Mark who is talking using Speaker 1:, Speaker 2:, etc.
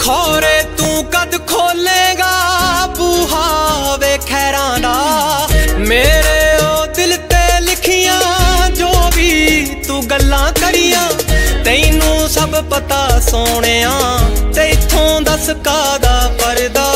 Speaker 1: खौरे तू कद खोलेगा बूहा वे खैरां दा। मेरे ओ दिल ते लिखियां जो भी तू गल्लां करियां, तैनू सब पता सोहणिया ते इत्थों दस कादा परदा।